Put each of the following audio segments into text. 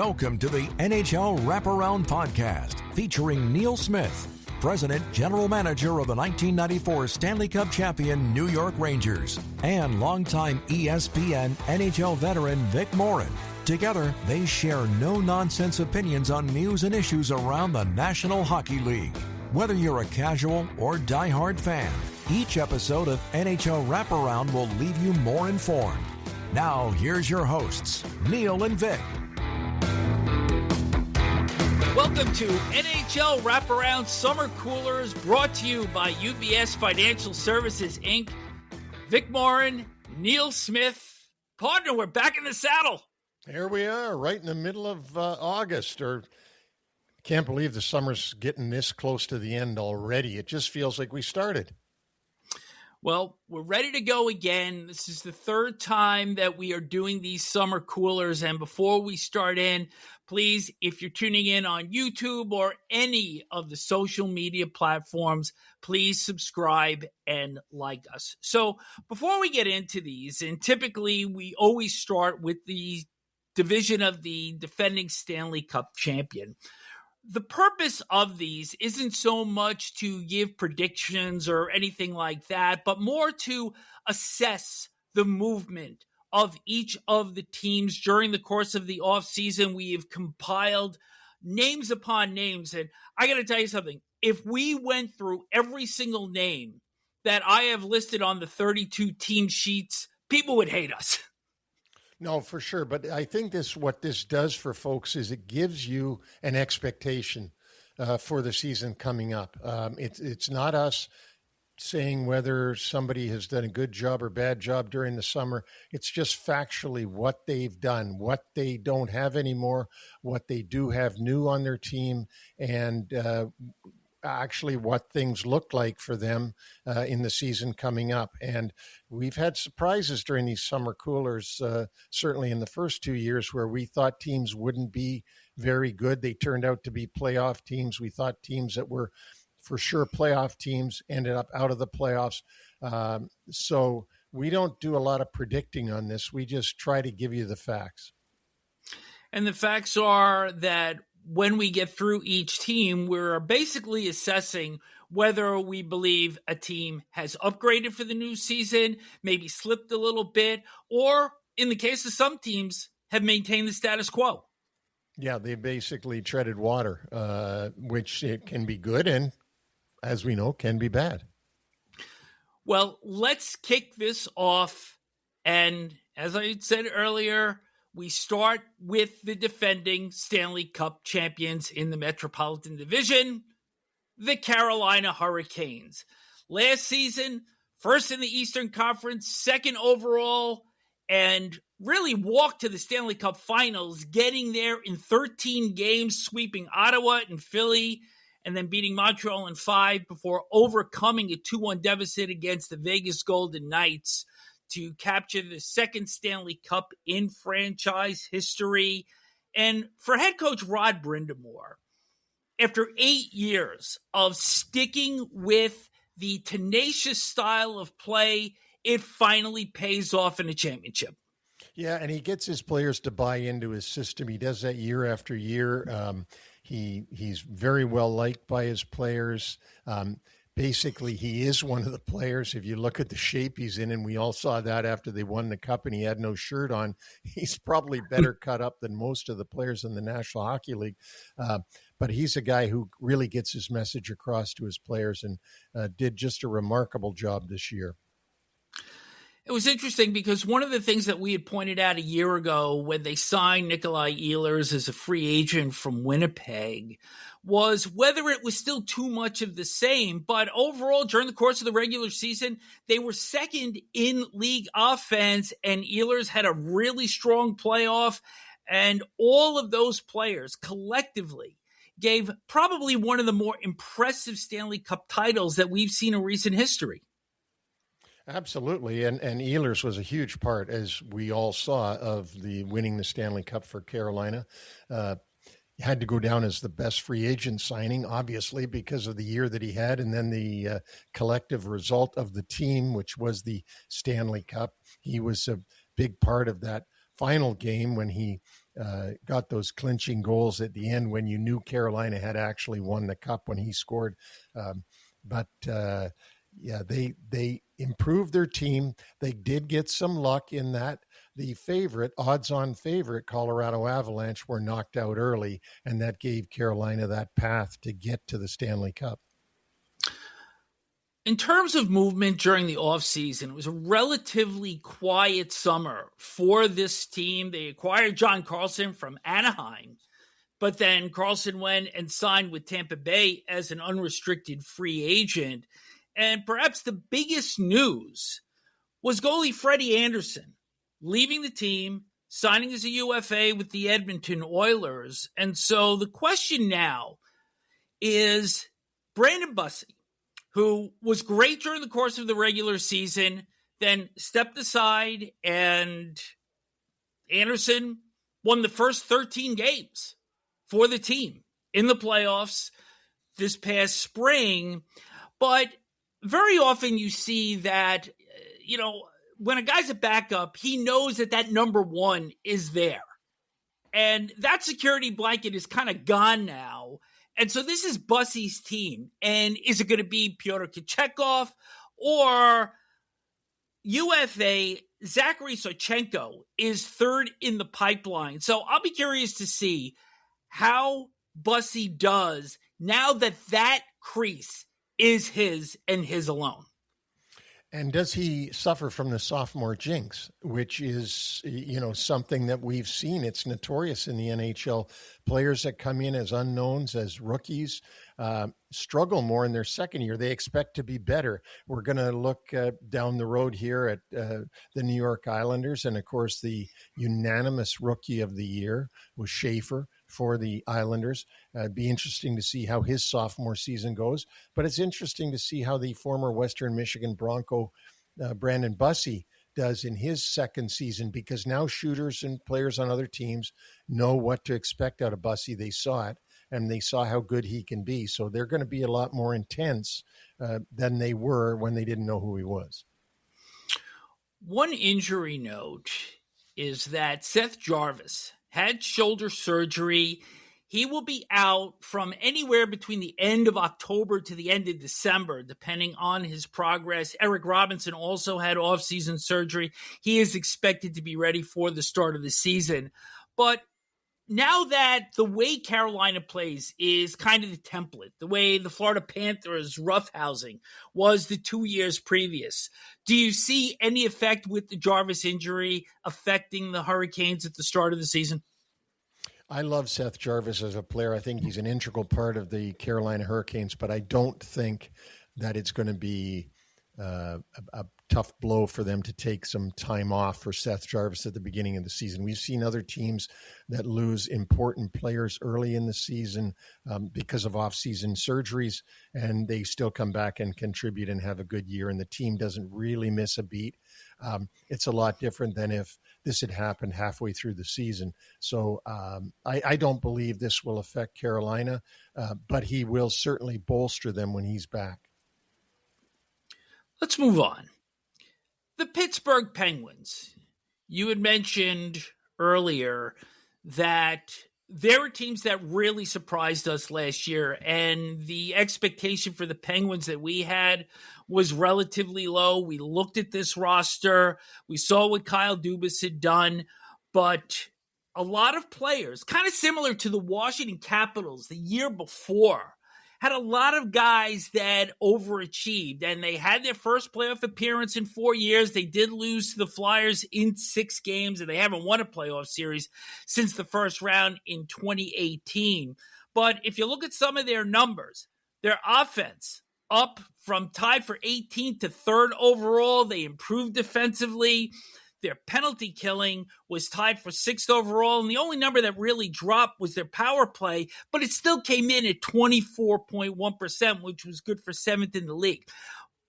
Welcome to the NHL Wraparound podcast featuring Neil Smith, President General Manager of the 1994 Stanley Cup champion New York Rangers, and longtime ESPN NHL veteran Vic Morren. Together, they share no-nonsense opinions on news and issues around the National Hockey League. Whether you're a casual or diehard fan, each episode of NHL Wraparound will leave you more informed. Now, here's your hosts, Neil and Vic. Welcome to NHL Wraparound Summer Coolers, brought to you by UBS Financial Services, Inc. Vic Morren, Neil Smith. Partner, we're back in the saddle. Here we are, right in the middle of August. Can't believe the summer's getting this close to the end already. It just feels like we started. Well, we're ready to go again. This is the third time that we are doing these summer coolers. And before we start in, please, if you're tuning in on YouTube or any of the social media platforms, please subscribe and like us. So before we get into these, and typically we always start with the division of the defending Stanley Cup champion. The purpose of these isn't so much to give predictions or anything like that, but more to assess the movement of each of the teams during the course of the offseason. We have compiled names upon names, and I got to tell you something. If we went through every single name that I have listed on the 32 team sheets, people would hate us. No, for sure. But I think what this does for folks is it gives you an expectation for the season coming up. It's not us saying whether somebody has done a good job or bad job during the summer. It's just factually what they've done, what they don't have anymore, what they do have new on their team, and actually what things look like for them in the season coming up. And we've had surprises during these summer coolers, certainly in the first 2 years, where we thought teams wouldn't be very good. They turned out to be playoff teams. We thought teams that were for sure playoff teams ended up out of the playoffs. So we don't do a lot of predicting on this. We just try to give you the facts. And the facts are that when we get through each team, we're basically assessing whether we believe a team has upgraded for the new season, maybe slipped a little bit, or in the case of some teams, have maintained the status quo. Yeah, they basically treaded water, which it can be good and, as we know, can be bad. Well, let's kick this off. And as I said earlier, we start with the defending Stanley Cup champions in the Metropolitan Division, the Carolina Hurricanes. Last season, first in the Eastern Conference, second overall, and really walked to the Stanley Cup Finals, getting there in 13 games, sweeping Ottawa and Philly, and then beating Montreal in 5 before overcoming a 2-1 deficit against the Vegas Golden Knights to capture the second Stanley Cup in franchise history. And for head coach Rod Brind'Amour, after 8 years of sticking with the tenacious style of play, it finally pays off in a championship. Yeah, and he gets his players to buy into his system. He does that year after year. He's very well liked by his players. Basically, he is one of the players. If you look at the shape he's in, and we all saw that after they won the cup and he had no shirt on, he's probably better cut up than most of the players in the National Hockey League. But he's a guy who really gets his message across to his players and did just a remarkable job this year. It was interesting because one of the things that we had pointed out a year ago when they signed Nikolai Ehlers as a free agent from Winnipeg was whether it was still too much of the same. But overall, during the course of the regular season, they were second in league offense, and Ehlers had a really strong playoff. And all of those players collectively gave probably one of the more impressive Stanley Cup titles that we've seen in recent history. Absolutely, and Ehlers was a huge part, as we all saw, of the winning the Stanley Cup for Carolina. Had to go down as the best free agent signing, obviously, because of the year that he had, and then the collective result of the team, which was the Stanley Cup. He was a big part of that final game when he got those clinching goals at the end when you knew Carolina had actually won the cup when he scored. Yeah, they improved their team. They did get some luck in that the odds-on favorite, Colorado Avalanche, were knocked out early, and that gave Carolina that path to get to the Stanley Cup. In terms of movement during the offseason, it was a relatively quiet summer for this team. They acquired John Carlson from Anaheim, but then Carlson went and signed with Tampa Bay as an unrestricted free agent. And perhaps the biggest news was goalie Freddie Anderson leaving the team, signing as a UFA with the Edmonton Oilers. And so the question now is Brandon Bussi, who was great during the course of the regular season, then stepped aside, and Anderson won the first 13 games for the team in the playoffs this past spring. But very often you see that, when a guy's a backup, he knows that number one is there. And that security blanket is kind of gone now. And so this is Bussi's team. And is it going to be Pyotr Kochetkov or UFA Zachary Sawchenko is third in the pipeline? So I'll be curious to see how Bussi does now that crease is his and his alone. And does he suffer from the sophomore jinx, which is, something that we've seen? It's notorious in the NHL. Players that come in as unknowns, as rookies, struggle more in their second year. They expect to be better. We're going to look down the road here at the New York Islanders. And, of course, the unanimous rookie of the year was Schaefer for the Islanders. It'd be interesting to see how his sophomore season goes. But it's interesting to see how the former Western Michigan Bronco, Brandon Bussi, does in his second season, because now shooters and players on other teams know what to expect out of Bussi. They saw it, and they saw how good he can be. So they're going to be a lot more intense than they were when they didn't know who he was. One injury note is that Seth Jarvis had shoulder surgery. He will be out from anywhere between the end of October to the end of December, depending on his progress. Eric Robinson also had off-season surgery. He is expected to be ready for the start of the season. But now that the way Carolina plays is kind of the template, the way the Florida Panthers roughhousing was the 2 years previous, do you see any effect with the Jarvis injury affecting the Hurricanes at the start of the season? I love Seth Jarvis as a player. I think he's an integral part of the Carolina Hurricanes, but I don't think that it's going to be a tough blow for them to take some time off for Seth Jarvis at the beginning of the season. We've seen other teams that lose important players early in the season because of off-season surgeries, and they still come back and contribute and have a good year, and the team doesn't really miss a beat. It's a lot different than if this had happened halfway through the season. So I don't believe this will affect Carolina, but he will certainly bolster them when he's back. Let's move on. The Pittsburgh Penguins. You had mentioned earlier that there were teams that really surprised us last year, and the expectation for the Penguins that we had was relatively low. We looked at this roster. We saw what Kyle Dubas had done, but a lot of players, kind of similar to the Washington Capitals the year before, had a lot of guys that overachieved, and they had their first playoff appearance in 4 years. They did lose to the Flyers in 6 games, and they haven't won a playoff series since the first round in 2018. But if you look at some of their numbers, their offense up from tied for 18th to 3rd overall. They improved defensively. Their penalty killing was tied for 6th overall, and the only number that really dropped was their power play, but it still came in at 24.1%, which was good for 7th in the league.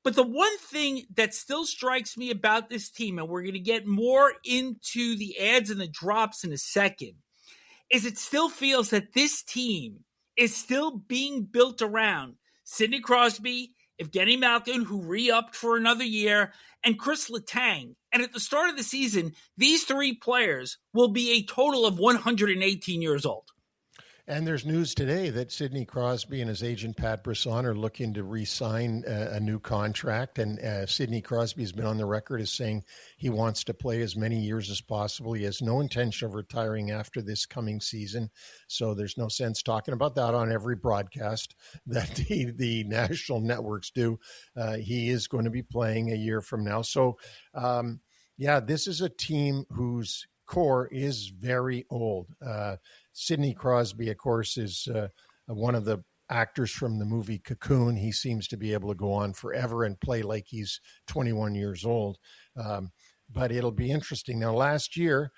But the one thing that still strikes me about this team, and we're going to get more into the adds and the drops in a second, is it still feels that this team is still being built around Sidney Crosby, Evgeny Malkin, who re-upped for another year, and Chris Letang And at the start of the season, these three players will be a total of 118 years old. And there's news today that Sidney Crosby and his agent Pat Brisson are looking to re-sign a new contract. And Sidney Crosby has been on the record as saying he wants to play as many years as possible. He has no intention of retiring after this coming season. So there's no sense talking about that on every broadcast that the national networks do. He is going to be playing a year from now. So, this is a team whose core is very old. Sidney Crosby, of course, is one of the actors from the movie Cocoon. He seems to be able to go on forever and play like he's 21 years old. But it'll be interesting. Now, last year,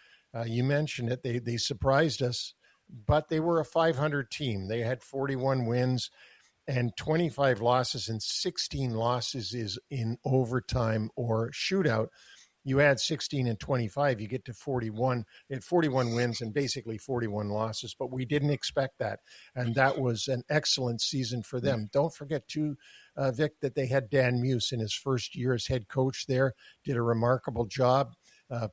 you mentioned it, they surprised us, but they were a 500 team. They had 41 wins and 25 losses, and 16 losses is in overtime or shootout. You add 16 and 25, you get to 41. They had 41 wins and basically 41 losses, but we didn't expect that. And that was an excellent season for them. Don't forget, too, Vic, that they had Dan Muse in his first year as head coach there, did a remarkable job.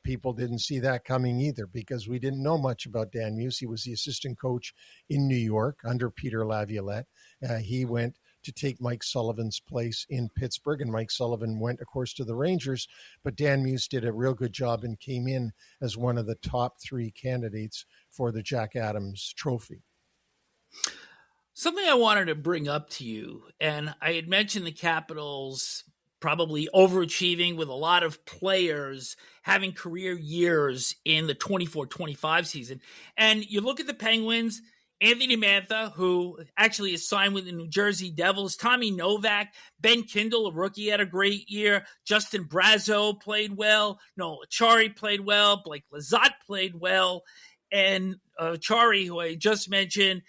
People didn't see that coming either because we didn't know much about Dan Muse. He was the assistant coach in New York under Peter Laviolette. He went to take Mike Sullivan's place in Pittsburgh, and Mike Sullivan went, of course, to the Rangers. But Dan Muse did a real good job and came in as one of the top three candidates for the Jack Adams Trophy. Something I wanted to bring up to you, and I had mentioned the Capitals probably overachieving with a lot of players having career years in the 24-25 season. And you look at the Penguins, Anthony Mantha, who actually is signed with the New Jersey Devils, Tommy Novak, Ben Kindle, a rookie, had a great year. Justin Brazeau played well. Noel Acciari played well. Blake Lizotte played well. And Acciari, who I just mentioned,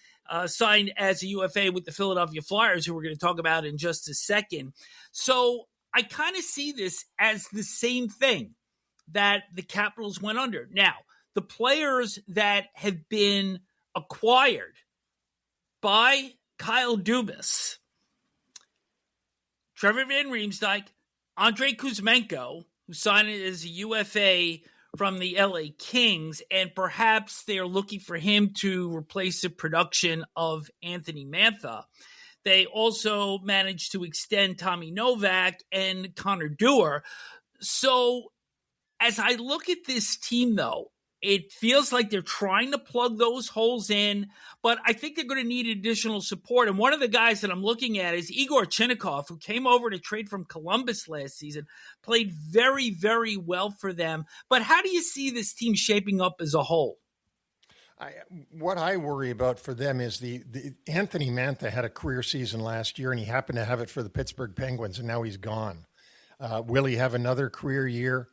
signed as a UFA with the Philadelphia Flyers, who we're going to talk about in just a second. So I kind of see this as the same thing that the Capitals went under. Now, the players that have been acquired by Kyle Dubas, Trevor Van Riemsdyk, Andrei Kuzmenko, who signed as a UFA from the LA Kings, and perhaps they're looking for him to replace the production of Anthony Mantha. They also managed to extend Tommy Novak and Connor Dewar. So as I look at this team, though, it feels like they're trying to plug those holes in, but I think they're going to need additional support. And one of the guys that I'm looking at is Igor Chinnikov, who came over to trade from Columbus last season, played very, very well for them. But how do you see this team shaping up as a whole? What I worry about for them is the Anthony Mantha had a career season last year, and he happened to have it for the Pittsburgh Penguins, and now he's gone. Will he have another career year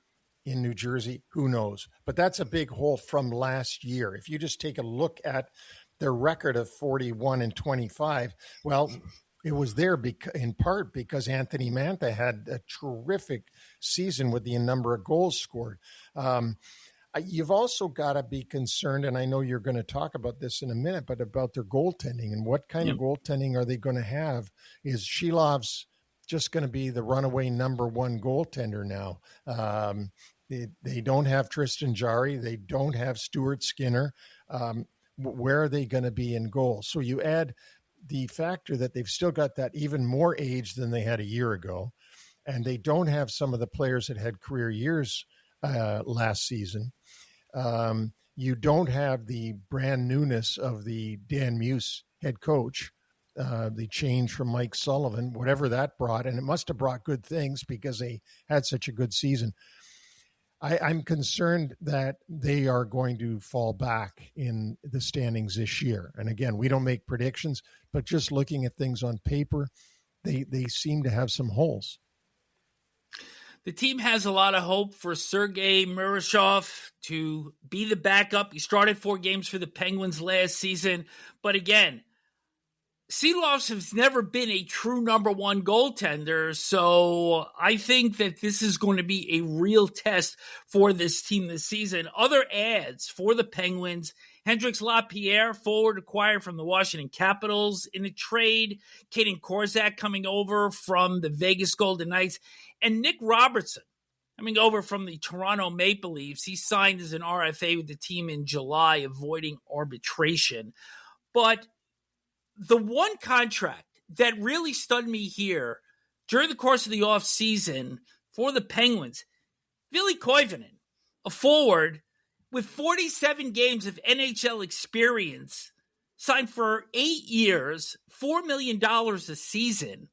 in New Jersey? Who knows? But that's a big hole from last year. If you just take a look at their record of 41 and 25, well, it was there in part because Anthony Mantha had a terrific season with the number of goals scored. You've also got to be concerned, and I know you're going to talk about this in a minute, but about their goaltending and what kind of goaltending are they going to have? Is Shilov's just going to be the runaway number one goaltender now? They don't have Tristan Jarry. They don't have Stuart Skinner. Where are they going to be in goal? So you add the factor that they've still got that even more age than they had a year ago, and they don't have some of the players that had career years last season. You don't have the brand newness of the Dan Muse head coach, the change from Mike Sullivan, whatever that brought, and it must have brought good things because they had such a good season. I'm concerned that they are going to fall back in the standings this year. And again, we don't make predictions, but just looking at things on paper, they seem to have some holes. The team has a lot of hope for Sergei Murashov to be the backup. He started 4 games for the Penguins last season. But again, Silovs has never been a true number one goaltender. So I think that this is going to be a real test for this team this season. Other adds for the Penguins: Hendrix Lapierre, forward acquired from the Washington Capitals in a trade, Kaden Korczak coming over from the Vegas Golden Knights, and Nick Robertson, coming over from the Toronto Maple Leafs. He signed as an RFA with the team in July, avoiding arbitration. But the one contract that really stunned me here during the course of the offseason for the Penguins, Ville Koivunen, a forward with 47 games of NHL experience, signed for 8 years, $4 million a season.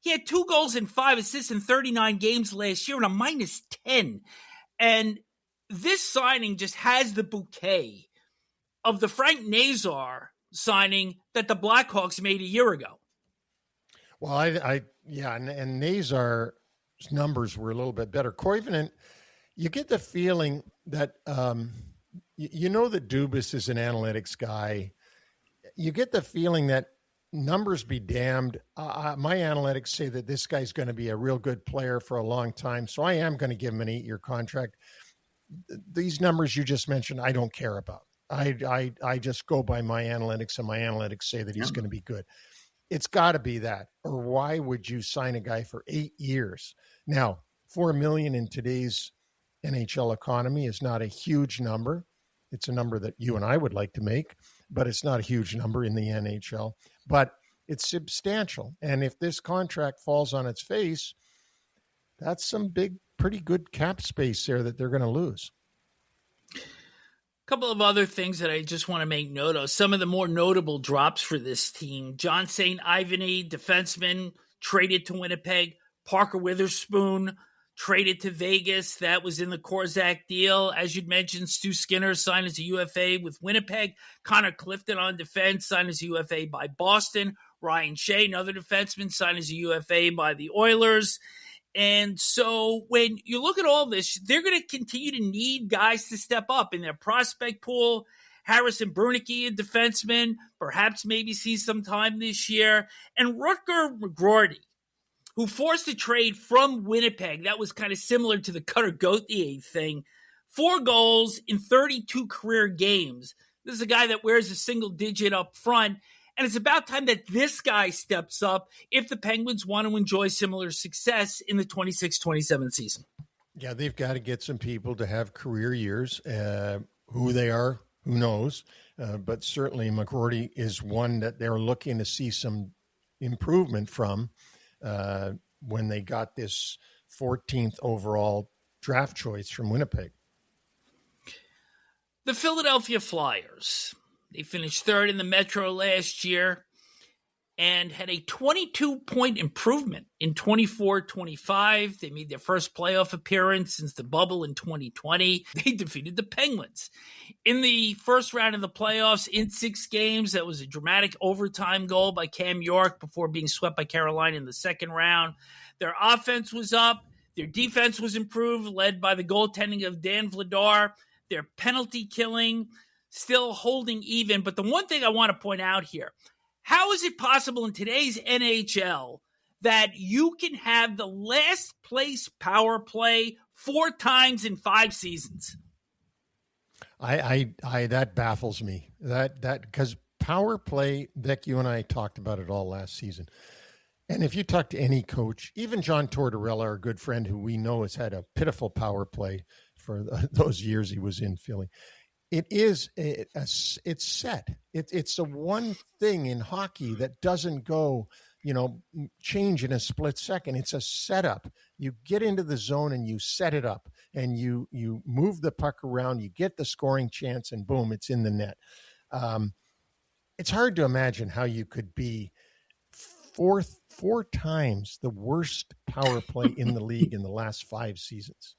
He had 2 goals and 5 assists in 39 games last year and a -10. And this signing just has the bouquet of the Frank Nazar signing that the Blackhawks made a year ago. Well, and Nazar's numbers were a little bit better. Koivunen, you get the feeling that, you know that Dubas is an analytics guy. You get the feeling that numbers be damned. My analytics say that this guy's going to be a real good player for a long time, so I am going to give him an 8-year contract. These numbers you just mentioned, I don't care about. I just go by my analytics, and my analytics say that he's going to be good. It's got to be that, or why would you sign a guy for 8 years? Now, $4 million in today's NHL economy is not a huge number. It's a number that you and I would like to make, but it's not a huge number in the NHL. But it's substantial, and if this contract falls on its face, that's some big, pretty good cap space there that they're going to lose. A couple of other things that I just want to make note of. Some of the more notable drops for this team. John St. Ivany, defenseman, traded to Winnipeg. Parker Witherspoon, traded to Vegas. That was in the Korczak deal. As you'd mentioned, Stu Skinner signed as a UFA with Winnipeg. Connor Clifton on defense, signed as a UFA by Boston. Ryan Shea, another defenseman, signed as a UFA by the Oilers. And so when you look at all this, they're going to continue to need guys to step up in their prospect pool. Harrison Brunicky, a defenseman, perhaps maybe see some time this year. And Rutger McGroarty, who forced a trade from Winnipeg. That was kind of similar to the Cutter Gauthier thing. 4 goals in 32 career games. This is a guy that wears a single digit up front. And it's about time that this guy steps up if the Penguins want to enjoy similar success in the 26-27 season. Yeah, they've got to get some people to have career years. Who they are, who knows? But certainly McGroarty is one that they're looking to see some improvement from when they got this 14th overall draft choice from Winnipeg. The Philadelphia Flyers. They finished 3rd in the Metro last year and had a 22-point improvement in 24-25. They made their first playoff appearance since the bubble in 2020. They defeated the Penguins in the first round of the playoffs in 6 games. That was a dramatic overtime goal by Cam York before being swept by Carolina in the second round. Their offense was up. Their defense was improved, led by the goaltending of Dan Vladar. Their penalty killing still holding even. But the one thing I want to point out here, how is it possible in today's NHL that you can have the last place power play 4 times in 5 seasons? I that baffles me. That because power play, Vic, you and I talked about it all last season. And if you talk to any coach, even John Tortorella, our good friend, who we know has had a pitiful power play for those years he was in Philly, it's set. It's the one thing in hockey that doesn't go, change in a split second. It's a setup. You get into the zone and you set it up, and you move the puck around. You get the scoring chance, and boom, it's in the net. It's hard to imagine how you could be four times the worst power play in the league in the last 5 seasons.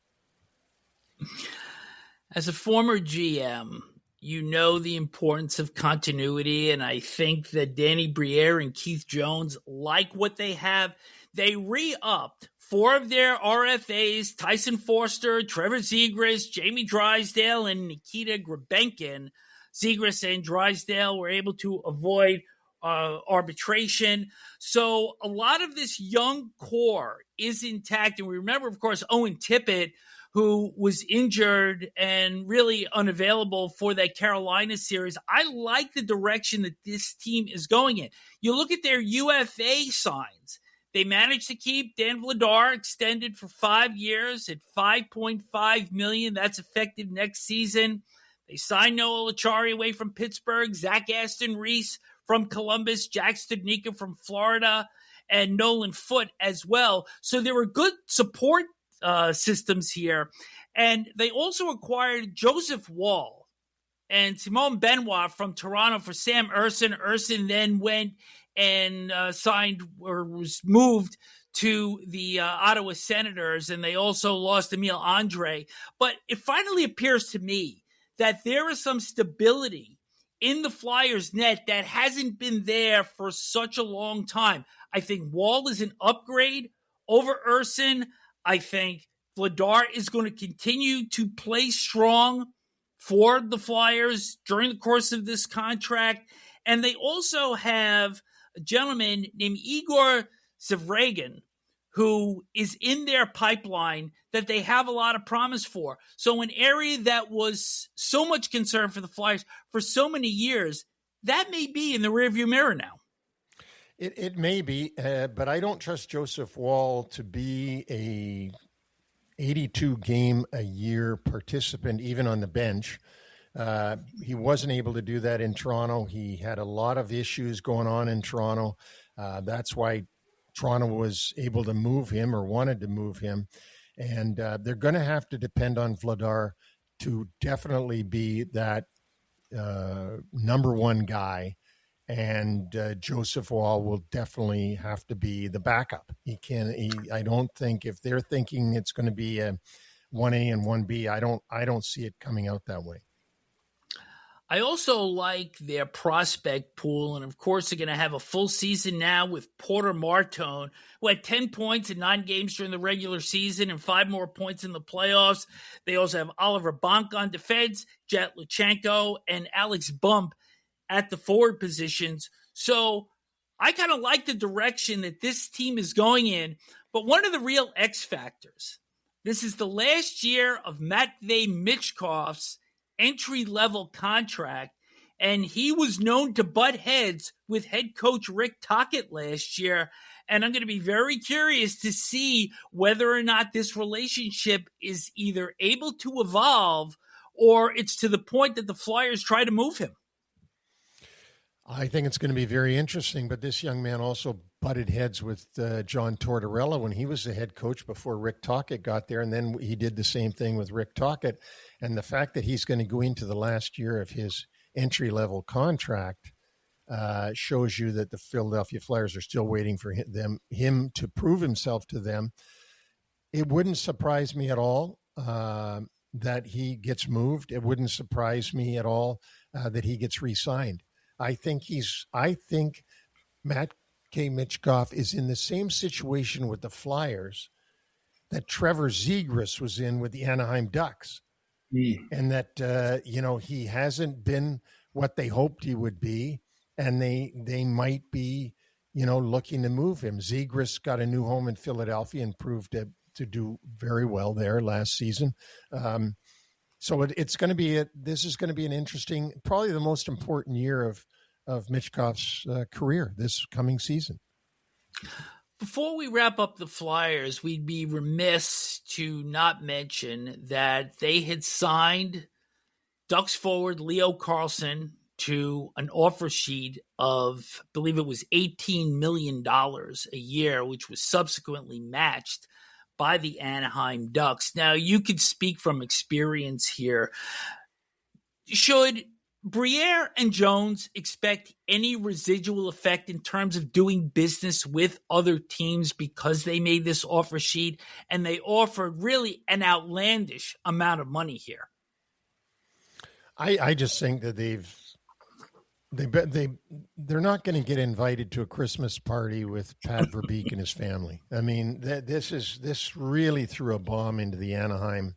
As a former GM, you know the importance of continuity, and I think that Danny Briere and Keith Jones like what they have. They re-upped 4 of their RFAs, Tyson Foerster, Trevor Zegras, Jamie Drysdale, and Nikita Grabenkin. Zegras and Drysdale were able to avoid arbitration. So a lot of this young core is intact. And we remember, of course, Owen Tippett, who was injured and really unavailable for that Carolina series. I like the direction that this team is going in. You look at their UFA signs. They managed to keep Dan Vladar extended for 5 years at $5.5 million. That's effective next season. They signed Noah Acciari away from Pittsburgh, Zach Aston Reese from Columbus, Jack Studnicka from Florida, and Nolan Foote as well. So there were good support systems here. And they also acquired Joseph Woll and Simone Benoit from Toronto for Sam Urson. Urson then went and signed or was moved to the Ottawa Senators, and they also lost Emile Andre. But it finally appears to me that there is some stability in the Flyers net that hasn't been there for such a long time. I think Woll is an upgrade over Urson. I think Vladar is going to continue to play strong for the Flyers during the course of this contract. And they also have a gentleman named Igor Zavragan, who is in their pipeline that they have a lot of promise for. So an area that was so much concern for the Flyers for so many years, that may be in the rearview mirror now. It may be, but I don't trust Joseph Woll to be a 82-game-a-year participant, even on the bench. He wasn't able to do that in Toronto. He had a lot of issues going on in Toronto. That's why Toronto was able to move him or wanted to move him. And they're going to have to depend on Vladar to definitely be that number one guy. And Joseph Woll will definitely have to be the backup. I don't think if they're thinking it's going to be a 1A and 1B, I don't see it coming out that way. I also like their prospect pool, and of course they're going to have a full season now with Porter Martone, who had 10 points in 9 games during the regular season and 5 more points in the playoffs. They also have Oliver Bonk on defense, Jet Luchenko, and Alex Bump at the forward positions. So I kind of like the direction that this team is going in. But one of the real X factors, this is the last year of Matvei Michkov's entry-level contract, and he was known to butt heads with head coach Rick Tocchet last year. And I'm going to be very curious to see whether or not this relationship is either able to evolve or it's to the point that the Flyers try to move him. I think it's going to be very interesting, but this young man also butted heads with John Tortorella when he was the head coach before Rick Tocchet got there, and then he did the same thing with Rick Tocchet. And the fact that he's going to go into the last year of his entry-level contract shows you that the Philadelphia Flyers are still waiting for him to prove himself to them. It wouldn't surprise me at all that he gets moved. It wouldn't surprise me at all that he gets re-signed. I think Matt K. Michkov is in the same situation with the Flyers that Trevor Zegras was in with the Anaheim Ducks. And that, he hasn't been what they hoped he would be. And they might be, looking to move him. Zegras got a new home in Philadelphia and proved to do very well there last season. So it's going to be this is going to be an interesting, probably the most important year of Michkov's career this coming season. Before we wrap up the Flyers, we'd be remiss to not mention that they had signed Ducks forward Leo Carlsson to an offer sheet of, I believe it was $18 million a year, which was subsequently matched by the Anaheim Ducks. Now, you could speak from experience here. Should Briere and Jones expect any residual effect in terms of doing business with other teams because they made this offer sheet and they offered really an outlandish amount of money here? I just think that they're not going to get invited to a Christmas party with Pat Verbeek and his family. I mean, this really threw a bomb into the Anaheim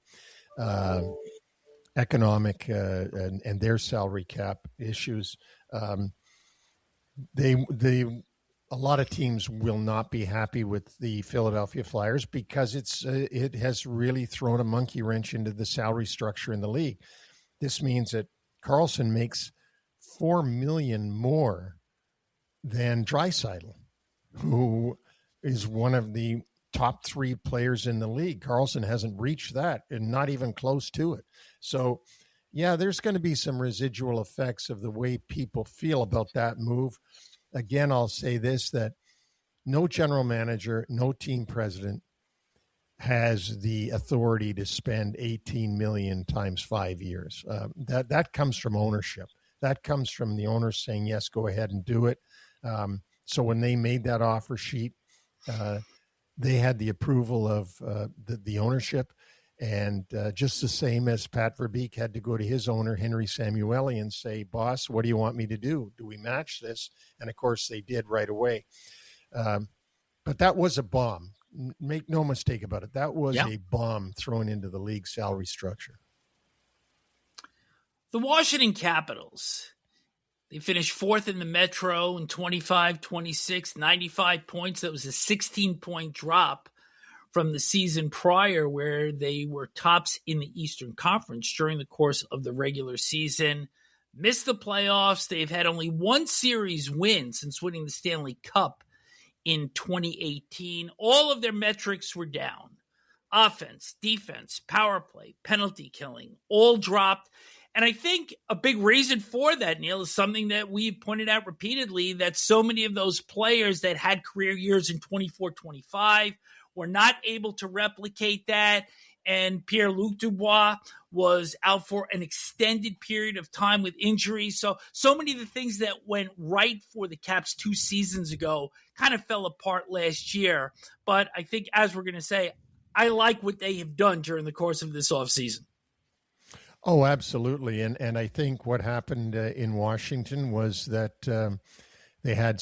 economic and their salary cap issues. A lot of teams will not be happy with the Philadelphia Flyers because it has really thrown a monkey wrench into the salary structure in the league. This means that Carlson makes $4 million more than Draisaitl, who is one of the top 3 players in the league. Karlsson hasn't reached that and not even close to it. So, yeah, there's going to be some residual effects of the way people feel about that move. Again, I'll say this, that no general manager, no team president has the authority to spend $18 million times 5 years. That comes from ownership. That comes from the owners saying, yes, go ahead and do it. So when they made that offer sheet, they had the approval of the ownership. And just the same as Pat Verbeek had to go to his owner, Henry Samueli, and say, boss, what do you want me to do? Do we match this? And, of course, they did right away. But that was a bomb. Make no mistake about it. That was a bomb thrown into the league salary structure. The Washington Capitals, they finished 4th in the Metro in 25-26, 95 points. That was a 16-point drop from the season prior, where they were tops in the Eastern Conference during the course of the regular season. Missed the playoffs. They've had only one series win since winning the Stanley Cup in 2018. All of their metrics were down. Offense, defense, power play, penalty killing, all dropped. And I think a big reason for that, Neil, is something that we've pointed out repeatedly, that so many of those players that had career years in 24-25 were not able to replicate that. And Pierre-Luc Dubois was out for an extended period of time with injuries. So many of the things that went right for the Caps 2 seasons ago kind of fell apart last year. But I think, as we're going to say, I like what they have done during the course of this offseason. Oh, absolutely. And I think what happened in Washington was that they had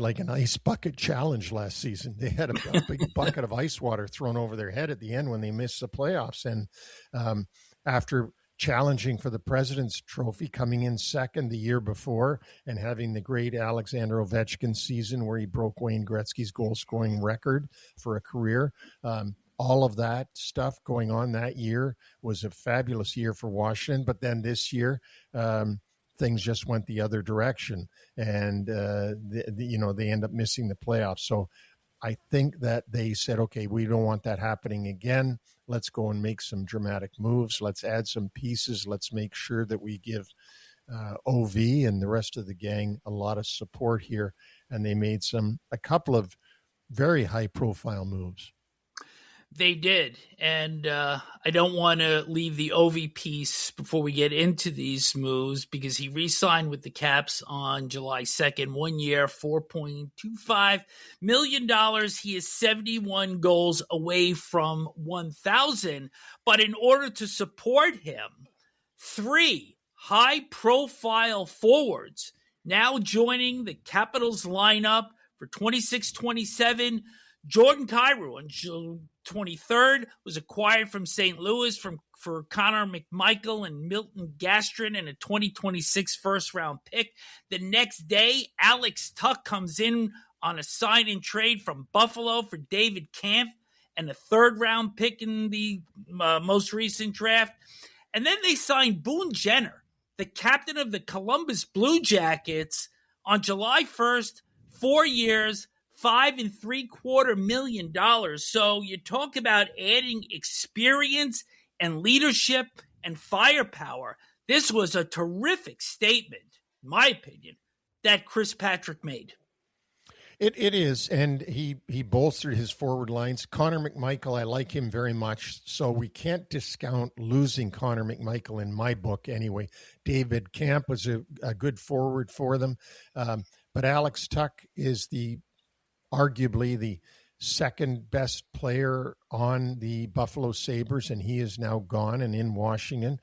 like an ice bucket challenge last season. They had a big bucket of ice water thrown over their head at the end when they missed the playoffs. And after challenging for the President's Trophy, coming in second the year before, and having the great Alexander Ovechkin season where he broke Wayne Gretzky's goal-scoring record for a career, all of that stuff going on that year was a fabulous year for Washington. But then this year, things just went the other direction, and they end up missing the playoffs. So I think that they said, okay, we don't want that happening again. Let's go and make some dramatic moves. Let's add some pieces. Let's make sure that we give OV and the rest of the gang a lot of support here. And they made a couple of very high profile moves. They did, and I don't want to leave the OV piece before we get into these moves, because he re-signed with the Caps on July 2nd, 1 year, $4.25 million. He is 71 goals away from 1,000, but in order to support him, 3 high-profile forwards now joining the Capitals lineup for 26-27. Jordan Kyrou on June 23rd was acquired from St. Louis for Connor McMichael and Milton Gastrin and a 2026 first-round pick. The next day, Alex Tuch comes in on a sign-and trade from Buffalo for David Kampf and a third-round pick in the most recent draft. And then they signed Boone Jenner, the captain of the Columbus Blue Jackets, on July 1st, 4 years, $5.75 million. So you talk about adding experience and leadership and firepower. This was a terrific statement, in my opinion, that Chris Patrick made. It is, and he bolstered his forward lines. Connor McMichael, I like him very much, so we can't discount losing Connor McMichael in my book anyway. David Kampf was a good forward for them, but Alex Tuch is arguably the second best player on the Buffalo Sabres, and he is now gone and in Washington.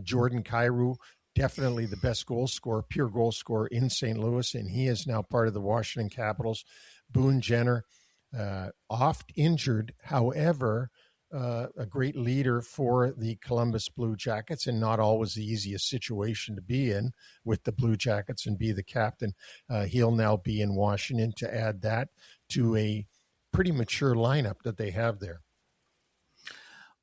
Jordan Kyrou, definitely the best pure goal scorer in St. Louis, and he is now part of the Washington Capitals. Boone Jenner, oft injured, however, a great leader for the Columbus Blue Jackets, and not always the easiest situation to be in with the Blue Jackets and be the captain. He'll now be in Washington to add that to a pretty mature lineup that they have there.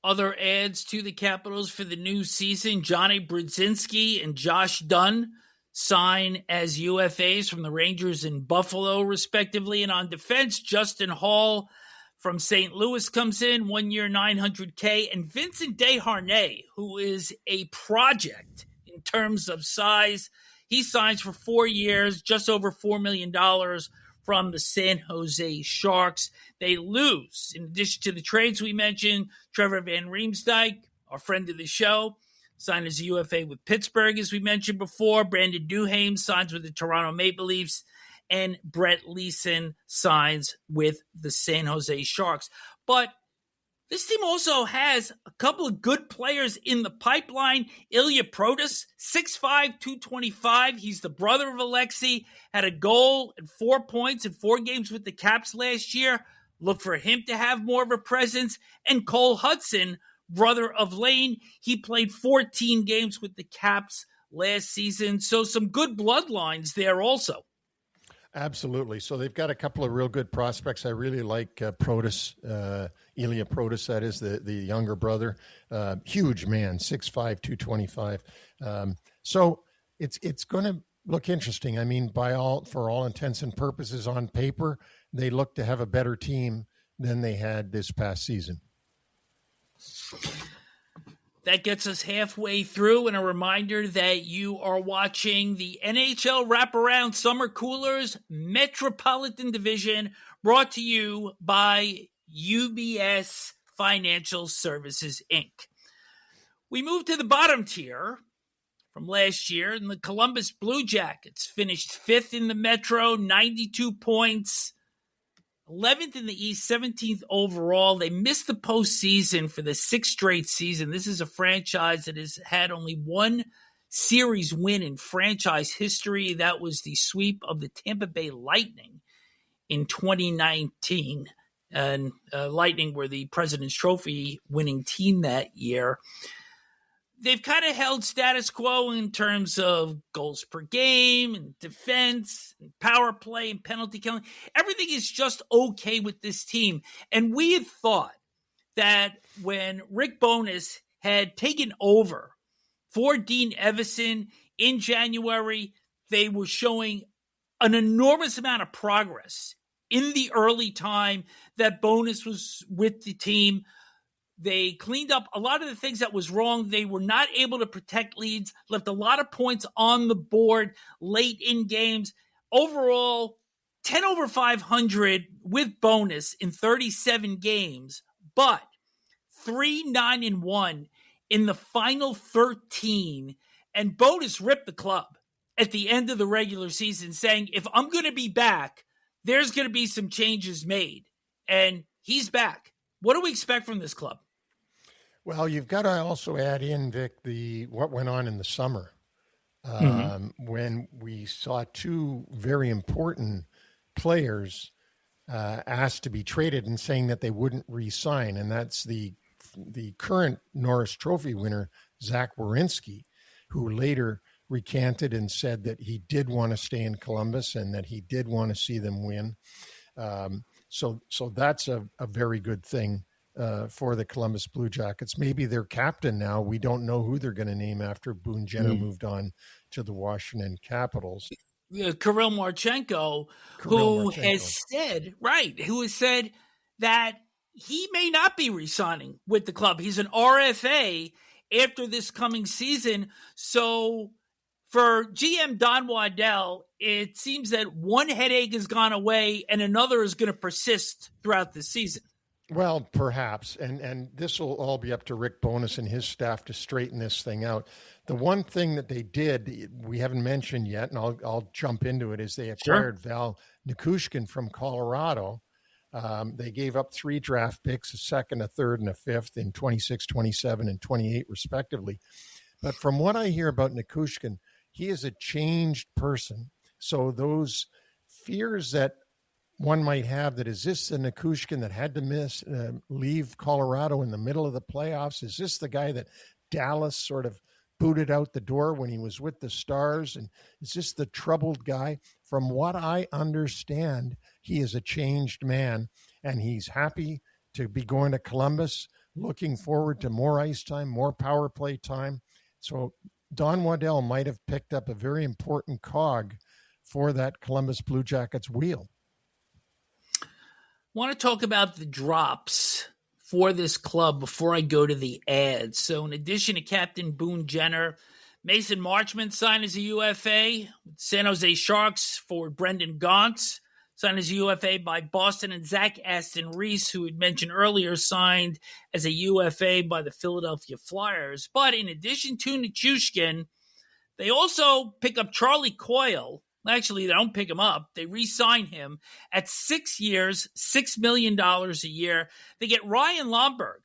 Other adds to the Capitals for the new season: Johnny Brodzinski and Josh Dunn sign as UFAs from the Rangers and Buffalo, respectively. And on defense, Justin Hall from St. Louis comes in, 1 year, $900K. And Vincent Desharnais, who is a project in terms of size, he signs for 4 years, just over $4 million from the San Jose Sharks. They lose, in addition to the trades we mentioned, Trevor Van Riemsdyk, our friend of the show, signed as a UFA with Pittsburgh, as we mentioned before. Brandon Duhaime signs with the Toronto Maple Leafs. And Brett Leeson signs with the San Jose Sharks. But this team also has a couple of good players in the pipeline. Ilya Protas, 6'5", 225. He's the brother of Alexei. Had a goal and 4 points in 4 games with the Caps last year. Look for him to have more of a presence. And Cole Hudson, brother of Lane. He played 14 games with the Caps last season. So some good bloodlines there also. Absolutely. So they've got a couple of real good prospects. I really like Protas, Ilya Protas, that is the younger brother. Huge man, 6'5", 225. So it's going to look interesting. I mean, for all intents and purposes on paper, they look to have a better team than they had this past season. That gets us halfway through, and a reminder that you are watching the NHL Wraparound Summer Coolers Metropolitan Division, brought to you by UBS Financial Services, Inc. We move to the bottom tier from last year, and the Columbus Blue Jackets finished 5th in the Metro, 92 points. 11th in the East, 17th overall. They missed the postseason for the 6th straight season. This is a franchise that has had only one series win in franchise history. That was the sweep of the Tampa Bay Lightning in 2019. And Lightning were the President's Trophy winning team that year. They've kind of held status quo in terms of goals per game and defense and power play and penalty killing. Everything is just okay with this team. And we had thought that when Rick Bowness had taken over for Dean Evison in January, they were showing an enormous amount of progress in the early time that Bowness was with the team. They cleaned up a lot of the things that was wrong. They were not able to protect leads, left a lot of points on the board late in games. Overall, 10 over 500 with Bowness in 37 games, but 3-9-1 in the final 13. And Bowness ripped the club at the end of the regular season, saying, if I'm going to be back, there's going to be some changes made. And he's back. What do we expect from this club? Well, you've got to also add in, Vic, what went on in the summer when we saw 2 very important players asked to be traded and saying that they wouldn't re-sign, and that's the current Norris Trophy winner, Zach Werenski, who later recanted and said that he did want to stay in Columbus and that he did want to see them win. So that's a very good thing for the Columbus Blue Jackets. Maybe their captain now, we don't know who they're going to name after Boone Jenner moved on to the Washington Capitals. Kirill Marchenko, who has said that he may not be re-signing with the club. He's an RFA after this coming season. So for GM Don Waddell, it seems that one headache has gone away and another is going to persist throughout the season. Well, perhaps, and this will all be up to Rick Bowness and his staff to straighten this thing out. The one thing that they did, we haven't mentioned yet, and I'll jump into it, is they acquired Val Nichushkin from Colorado. They gave up 3 draft picks, a second, a third, and a fifth in 26, 27, and 28, respectively. But from what I hear about Nichushkin, he is a changed person. So those fears that one might have, that is this the Nichushkin that had to leave Colorado in the middle of the playoffs? Is this the guy that Dallas sort of booted out the door when he was with the Stars? And is this the troubled guy? From what I understand, he is a changed man, and he's happy to be going to Columbus, looking forward to more ice time, more power play time. So Don Waddell might have picked up a very important cog for that Columbus Blue Jackets wheel. Want to talk about the drops for this club before I go to the ads. So in addition to Captain Boone Jenner, Mason Marchment signed as a UFA. San Jose Sharks forward Brendan Gaunce signed as a UFA by Boston. And Zach Aston Reese, who had mentioned earlier, signed as a UFA by the Philadelphia Flyers. But in addition to Nichushkin, they also pick up Charlie Coyle. Actually, they don't pick him up. They re-sign him at 6 years, $6 million a year. They get Ryan Lomberg.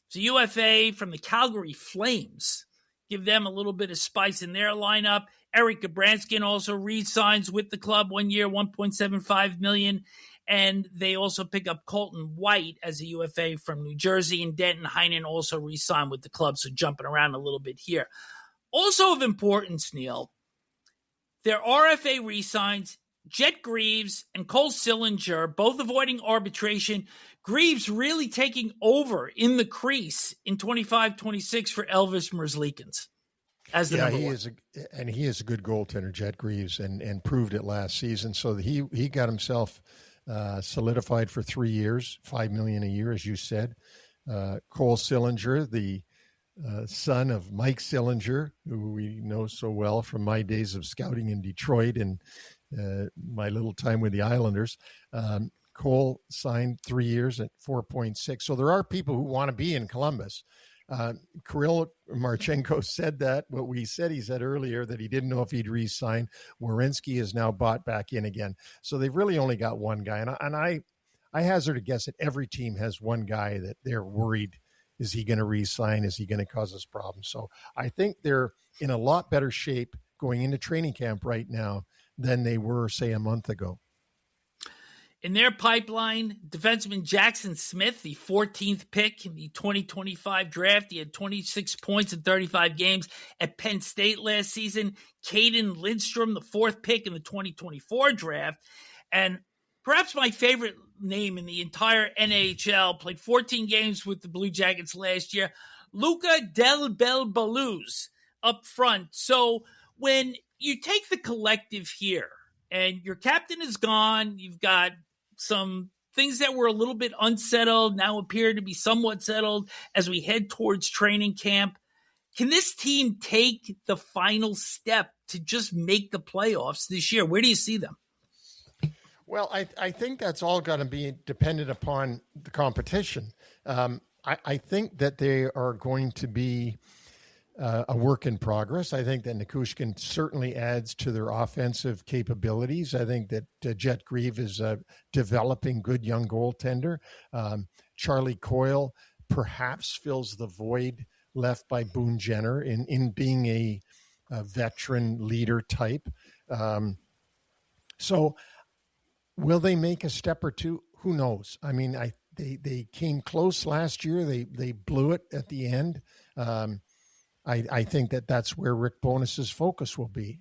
It's a UFA from the Calgary Flames. Give them a little bit of spice in their lineup. Eric Gabranskin also re-signs with the club 1 year, $1.75 million. And they also pick up Colton White as a UFA from New Jersey. And Denton Heinen also re-signed with the club, so jumping around a little bit here. Also of importance, Neil, their RFA re-signs, Jet Greaves and Cole Sillinger, both avoiding arbitration. Greaves really taking over in the crease in 25-26 for Elvis Merzlikins as the number one. He is a good goaltender, Jet Greaves, and proved it last season. So he got himself solidified for 3 years, $5 million a year, as you said. Cole Sillinger, the son of Mike Sillinger, who we know so well from my days of scouting in Detroit and my little time with the Islanders. Cole signed 3 years at 4.6. So there are people who want to be in Columbus. Kirill Marchenko said that. What he said earlier that he didn't know if he'd re-sign. Werenski is now bought back in again. So they've really only got one guy. And I hazard a guess that every team has one guy that they're worried. Is he going to re-sign? Is he going to cause us problems? So I think they're in a lot better shape going into training camp right now than they were, say, a month ago. In their pipeline, defenseman Jackson Smith, the 14th pick in the 2025 draft. He had 26 points in 35 games at Penn State last season. Caden Lindstrom, the 4th pick in the 2024 draft. And perhaps my favorite name in the entire NHL, played 14 games with the Blue Jackets last year, Luca Del Belbaluz up front. So when you take the collective here and your captain is gone, you've got some things that were a little bit unsettled now appear to be somewhat settled as we head towards training camp. Can this team take the final step to just make the playoffs this year? Where do you see them? Well, I think that's all going to be dependent upon the competition. I think that they are going to be a work in progress. I think that Nichushkin certainly adds to their offensive capabilities. I think that Jet Greaves is a developing good young goaltender. Charlie Coyle perhaps fills the void left by Boone Jenner in being a veteran leader type. So will they make a step or two? Who knows? I mean, they came close last year. They blew it at the end. I think that's where Rick Bonus's focus will be.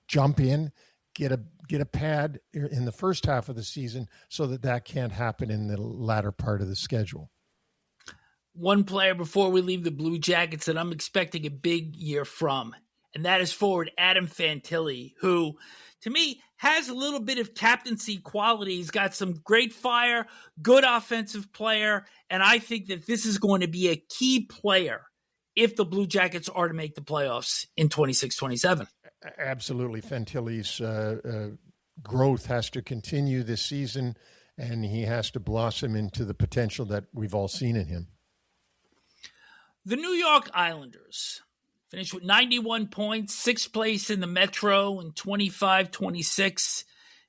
Jump in, get a pad in the first half of the season so that can't happen in the latter part of the schedule. One player before we leave the Blue Jackets that I'm expecting a big year from, and that is forward Adam Fantilli, who, to me, has a little bit of captaincy quality. He's got some great fire, good offensive player, and I think that this is going to be a key player if the Blue Jackets are to make the playoffs in 26-27. Absolutely. Fantilli's growth has to continue this season, and he has to blossom into the potential that we've all seen in him. The New York Islanders finished with 91 points, 6th place in the Metro in 25-26.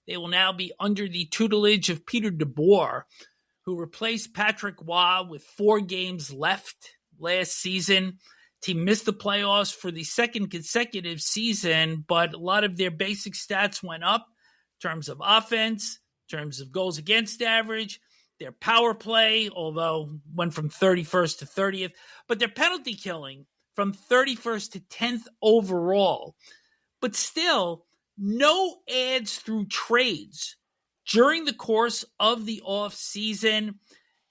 They will now be under the tutelage of Peter DeBoer, who replaced Patrick Waugh with 4 games left last season. Team missed the playoffs for the second consecutive season, but a lot of their basic stats went up in terms of offense, in terms of goals against average, their power play, although went from 31st to 30th, but their penalty killing from 31st to 10th overall. But still, no adds through trades during the course of the offseason.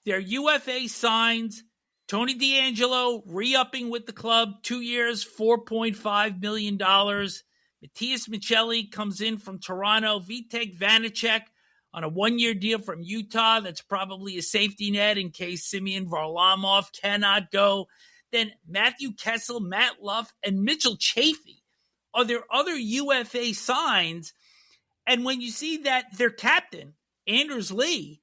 Their UFA signs Tony DeAngelo re-upping with the club, 2 years, $4.5 million. Matias Michelli comes in from Toronto. Vitek Vanacek on a 1-year deal from Utah. That's probably a safety net in case Semyon Varlamov cannot go. Then Matthew Kessel, Matt Luff, and Mitchell Chafee are their other UFA signs. And when you see that their captain, Anders Lee,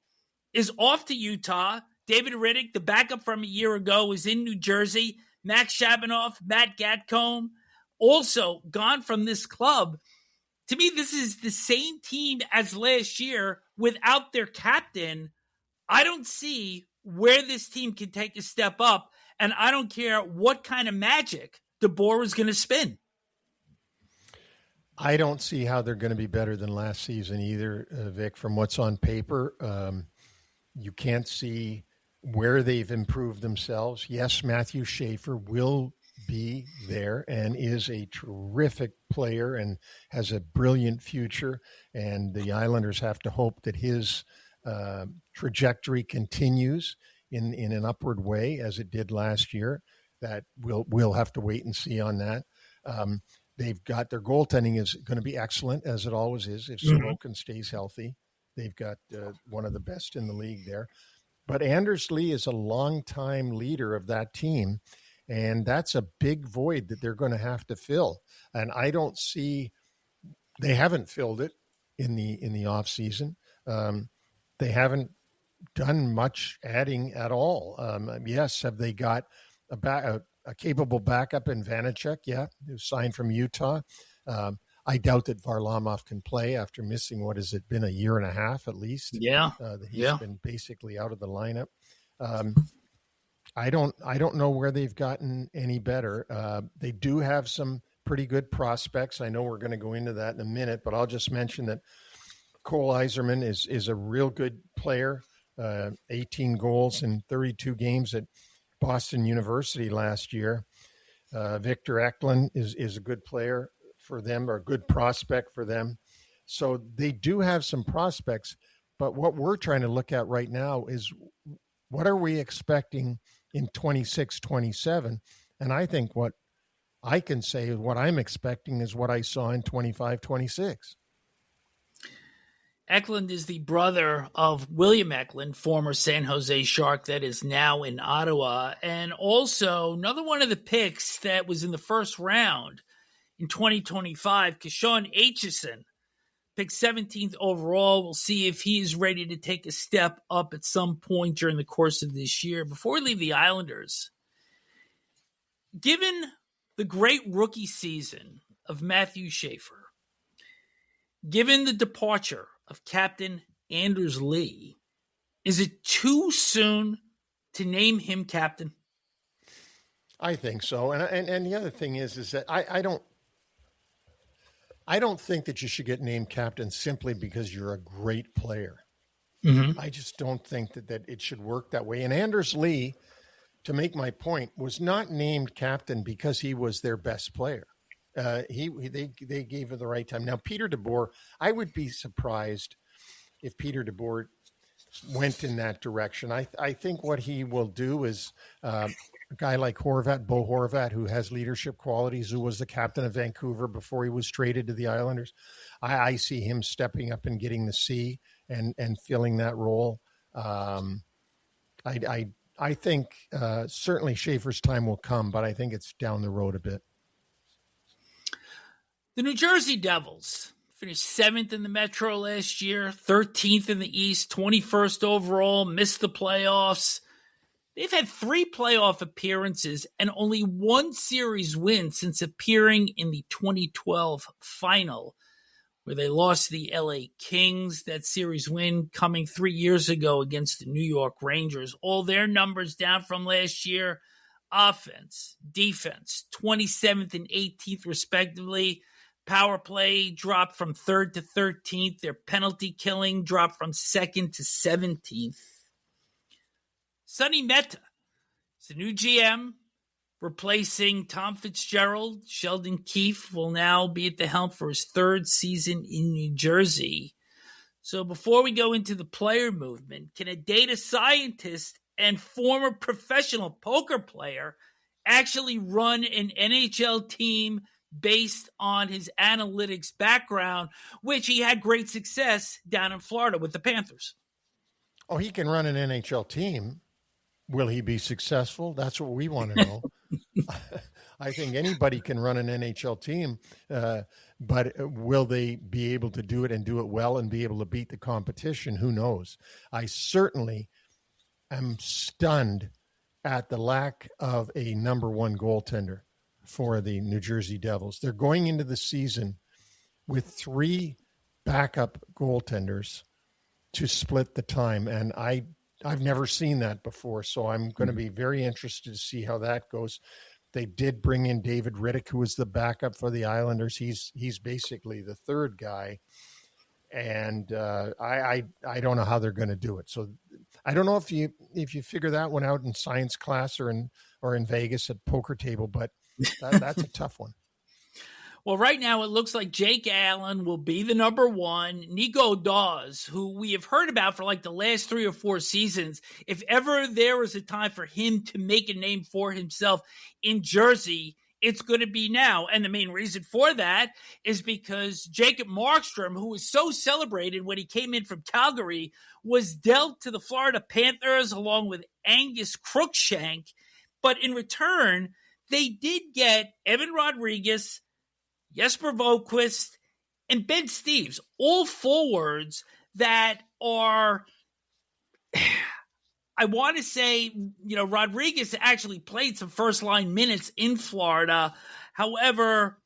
is off to Utah, David Riddick, the backup from a year ago, is in New Jersey. Max Shabanoff, Matt Gatcombe, also gone from this club. To me, this is the same team as last year without their captain. I don't see where this team can take a step up, and I don't care what kind of magic DeBoer is going to spin. I don't see how they're going to be better than last season either, Vic, from what's on paper. You can't see where they've improved themselves. Yes, Matthew Schaefer will be there and is a terrific player and has a brilliant future. And the Islanders have to hope that his trajectory continues in an upward way as it did last year. That we'll have to wait and see on that. They've got their goaltending is going to be excellent, as it always is. If Sorokin stays healthy, they've got one of the best in the league there. But Anders Lee is a longtime leader of that team, and that's a big void that they're going to have to fill. And I don't see they haven't filled it in the off season. They haven't done much adding at all. Yes, have they got a capable backup in Vanacek? Yeah, who's signed from Utah. I doubt that Varlamov can play after missing, what has it been, a year and a half at least? Yeah. That he's been basically out of the lineup. I don't know where they've gotten any better. They do have some pretty good prospects. I know we're going to go into that in a minute, but I'll just mention that Cole Yzerman is a real good player, 18 goals in 32 games at Boston University last year. Victor Eklund is a good player for them, or a good prospect for them. So they do have some prospects, but what we're trying to look at right now is what are we expecting in 26, 27? And I think what I can say is what I'm expecting is what I saw in 25, 26. Eklund is the brother of William Eklund, former San Jose Shark that is now in Ottawa. And also another one of the picks that was in the first round in 2025, Keshawn Aitchison, picked 17th overall. We'll see if he is ready to take a step up at some point during the course of this year. Before we leave the Islanders, given the great rookie season of Matthew Schaefer, given the departure of Captain Anders Lee, is it too soon to name him captain? I think so. And the other thing is that I don't think that you should get named captain simply because you're a great player. Mm-hmm. I just don't think that it should work that way. And Anders Lee, to make my point, was not named captain because he was their best player. They gave him the right time. Now, Peter DeBoer, I would be surprised if Peter DeBoer went in that direction. I think what he will do is a guy like Bo Horvat, who has leadership qualities, who was the captain of Vancouver before he was traded to the Islanders. I see him stepping up and getting the C and filling that role. I think certainly Schaefer's time will come, but I think it's down the road a bit. The New Jersey Devils finished 7th in the Metro last year, 13th in the East, 21st overall, missed the playoffs. They've had 3 playoff appearances and only 1 series win since appearing in the 2012 final, where they lost to the LA Kings. That series win coming 3 years ago against the New York Rangers. All their numbers down from last year: offense, defense, 27th and 18th respectively. Power play dropped from 3rd to 13th. Their penalty killing dropped from 2nd to 17th. Sonny Mehta is the new GM, replacing Tom Fitzgerald. Sheldon Keefe will now be at the helm for his 3rd season in New Jersey. So before we go into the player movement, can a data scientist and former professional poker player, actually run an NHL team based on his analytics background, which he had great success down in Florida with the Panthers. Oh, he can run an NHL team. Will he be successful? That's what we want to know. I think anybody can run an NHL team, but will they be able to do it and do it well and be able to beat the competition? Who knows? I certainly am stunned at the lack of a number one goaltender for the New Jersey Devils. They're going into the season with 3 backup goaltenders to split the time, and I've never seen that before, so I'm going to be very interested to see how that goes. They did bring in David Riddick, who was the backup for the Islanders. He's basically the third guy, and I don't know how they're going to do it. So I don't know if you figure that one out in science class or in Vegas at poker table, but that's a tough one. Well, right now it looks like Jake Allen will be the number one. Nico Dawes, who we have heard about for like the last 3 or 4 seasons, if ever there was a time for him to make a name for himself in Jersey, it's going to be now. And the main reason for that is because Jacob Markstrom, who was so celebrated when he came in from Calgary, was dealt to the Florida Panthers along with Angus Crookshank. But in return, they did get Evan Rodriguez, Jesper Boqvist, and Ben Steeves, all forwards that are, I want to say, Rodriguez actually played some first-line minutes in Florida. However,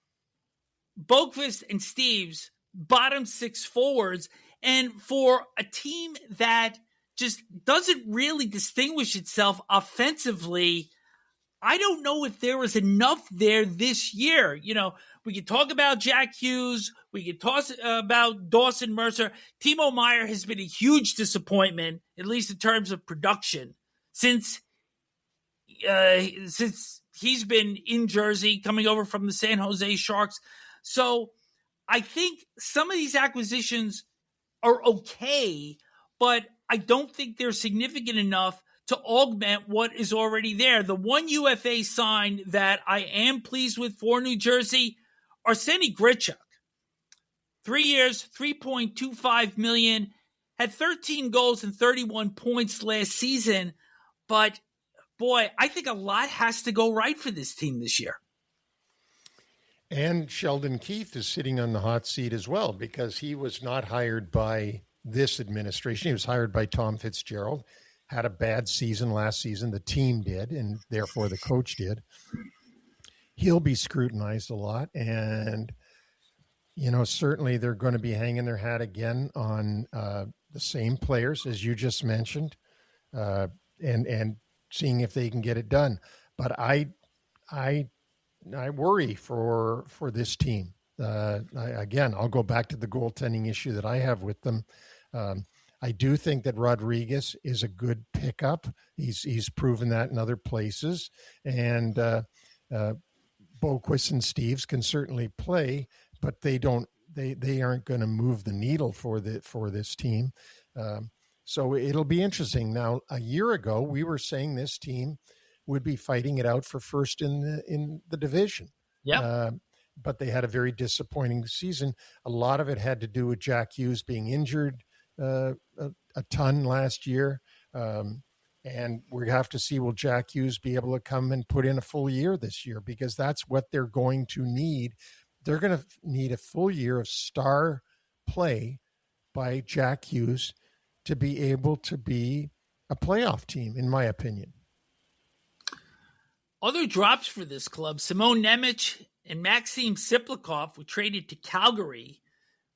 Boqvist and Steeves, bottom 6 forwards, and for a team that just doesn't really distinguish itself offensively, I don't know if there was enough there this year. We could talk about Jack Hughes. We could talk about Dawson Mercer. Timo Meier has been a huge disappointment, at least in terms of production, since he's been in Jersey, coming over from the San Jose Sharks. So I think some of these acquisitions are okay, but I don't think they're significant enough to augment what is already there. The one UFA sign that I am pleased with for New Jersey, Arsenij Grichuk. 3 years, $3.25 million, had 13 goals and 31 points last season. But, boy, I think a lot has to go right for this team this year. And Sheldon Keefe is sitting on the hot seat as well, because he was not hired by this administration. He was hired by Tom Fitzgerald. Had a bad season last season. The team did, and therefore the coach did. He'll be scrutinized a lot, and certainly they're going to be hanging their hat again on the same players as you just mentioned, and seeing if they can get it done. But I worry for this team. I'll go back to the goaltending issue that I have with them. I do think that Rodriguez is a good pickup. He's proven that in other places, and Boqvist and Steeves can certainly play, but they aren't going to move the needle for this team. So it'll be interesting. Now, a year ago, we were saying this team would be fighting it out for first in the division. Yeah. But they had a very disappointing season. A lot of it had to do with Jack Hughes being injured a ton last year. And we have to see, will Jack Hughes be able to come and put in a full year this year? Because that's what they're going to need. They're going to need a full year of star play by Jack Hughes to be able to be a playoff team, in my opinion. Other drops for this club, Simon Nemec and Maxim Siplikov were traded to Calgary